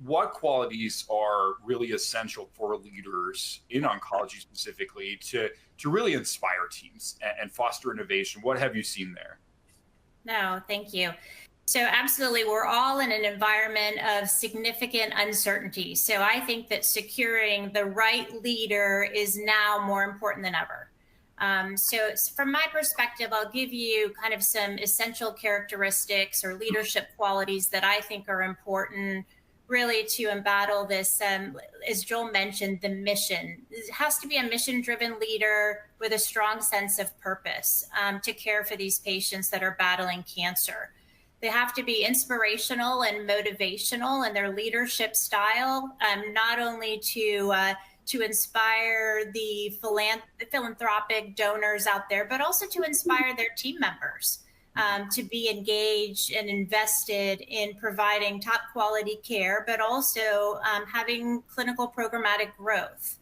what qualities are really essential for leaders in oncology specifically to really inspire teams and foster innovation? What have you seen there? No, thank you. So, absolutely, we're all in an environment of significant uncertainty. So, I think that securing the right leader is now more important than ever. From my perspective, I'll give you kind of some essential characteristics or leadership qualities that I think are important really to embattle this, as Joel mentioned, the mission. It has to be a mission driven leader with a strong sense of purpose to care for these patients that are battling cancer. They have to be inspirational and motivational in their leadership style, not only to inspire the philanthropic donors out there, but also to inspire their team members to be engaged and invested in providing top quality care, but also having clinical programmatic growth.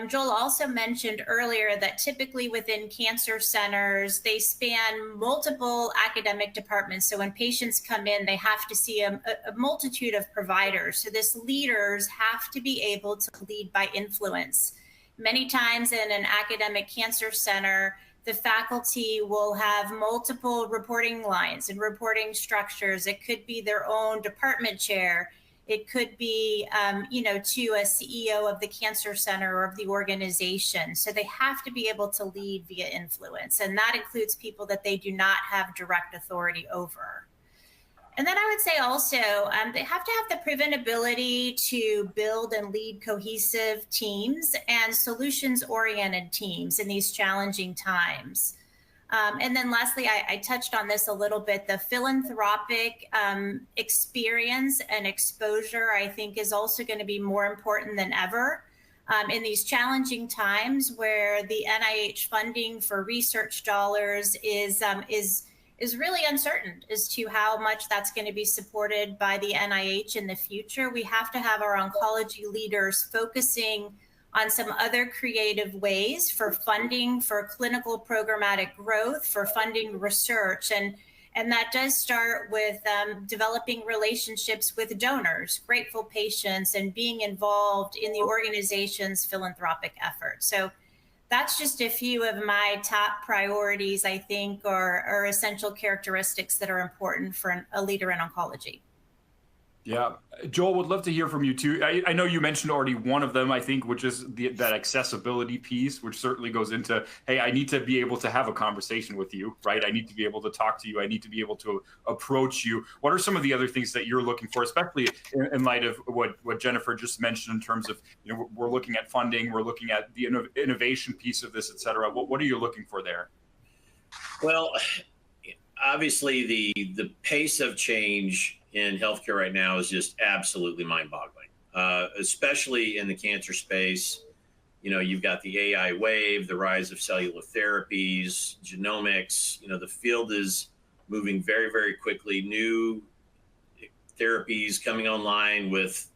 Joel also mentioned earlier that typically within cancer centers, they span multiple academic departments. So when patients come in, they have to see a multitude of providers. So this leaders have to be able to lead by influence. Many times in an academic cancer center, the faculty will have multiple reporting lines and reporting structures. It could be their own department chair. It could be, to a CEO of the cancer center or of the organization. So they have to be able to lead via influence. And that includes people that they do not have direct authority over. And then I would say also, they have to have the proven ability to build and lead cohesive teams and solutions-oriented teams in these challenging times. And then lastly, I touched on this a little bit, the philanthropic experience and exposure, I think, is also going to be more important than ever in these challenging times where the NIH funding for research dollars is really uncertain as to how much that's going to be supported by the NIH in the future. We have to have our oncology leaders focusing on some other creative ways for funding, for clinical programmatic growth, for funding research. And that does start with developing relationships with donors, grateful patients, and being involved in the organization's philanthropic efforts. So that's just a few of my top priorities, I think, are essential characteristics that are important for a leader in oncology. Yeah, Joel, would love to hear from you too. I know you mentioned already one of them, I think, which is that accessibility piece, which certainly goes into, hey, I need to be able to have a conversation with you, right? I need to be able to talk to you. I need to be able to approach you. What are some of the other things that you're looking for, especially in light of what Jennifer just mentioned in terms of, we're looking at funding, we're looking at the innovation piece of this, et cetera. What are you looking for there? Well, obviously the pace of change in healthcare right now is just absolutely mind-boggling, especially in the cancer space. You've got the AI wave, the rise of cellular therapies, genomics. The field is moving very, very quickly. New therapies coming online with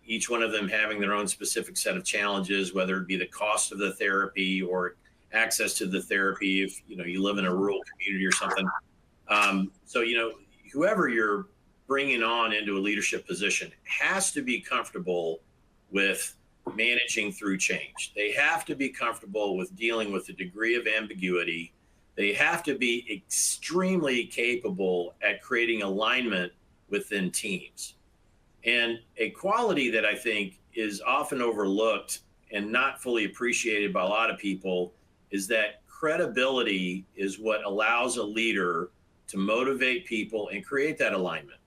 each one of them having their own specific set of challenges, whether it be the cost of the therapy or access to the therapy if you live in a rural community or something. Whoever you're bringing on into a leadership position has to be comfortable with managing through change. They have to be comfortable with dealing with a degree of ambiguity. They have to be extremely capable at creating alignment within teams. And a quality that I think is often overlooked and not fully appreciated by a lot of people is that credibility is what allows a leader to motivate people and create that alignment.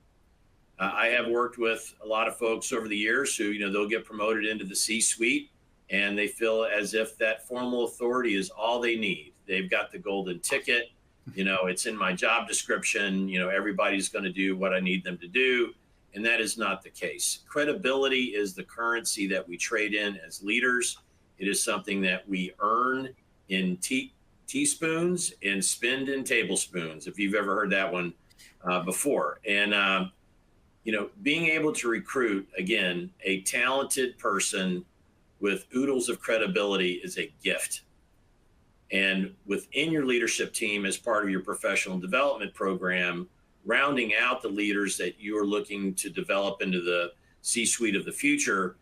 I have worked with a lot of folks over the years who, they'll get promoted into the C-suite and they feel as if that formal authority is all they need. They've got the golden ticket, it's in my job description, everybody's going to do what I need them to do. And that is not the case. Credibility is the currency that we trade in as leaders. It is something that we earn in teaspoons and spend in tablespoons, if you've ever heard that one before. And, being able to recruit, again, a talented person with oodles of credibility is a gift. And within your leadership team, as part of your professional development program, rounding out the leaders that you are looking to develop into the C-suite of the future,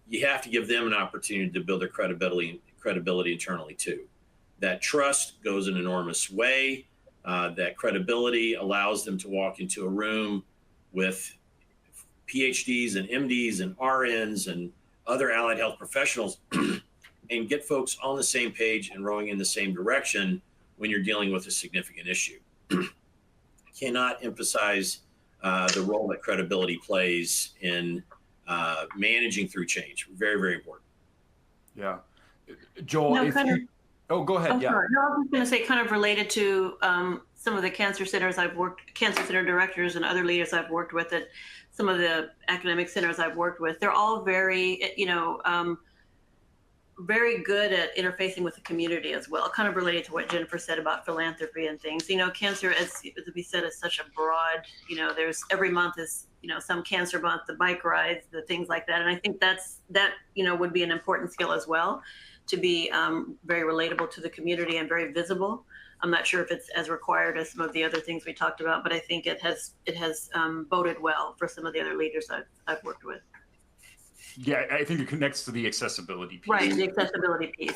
you have to give them an opportunity to build their credibility internally too. That trust goes an enormous way. That credibility allows them to walk into a room with PhDs and MDs and RNs and other allied health professionals and get folks on the same page and rowing in the same direction when you're dealing with a significant issue. Cannot emphasize the role that credibility plays in managing through change. Very, very important. Yeah. Joel, oh, go ahead. Oh, yeah. sorry. No, I was going to say, kind of related to some of the cancer centers cancer center directors and other leaders I've worked with at some of the academic centers I've worked with. They're all very, very good at interfacing with the community as well, kind of related to what Jennifer said about philanthropy and things. Cancer, as we said, is such a broad, there's every month is, some cancer month, the bike rides, the things like that. And I think that would be an important skill as well, to be very relatable to the community and very visible. I'm not sure if it's as required as some of the other things we talked about, but I think it has boded well for some of the other leaders I've worked with. Yeah, I think it connects to the accessibility piece. Right, the accessibility piece.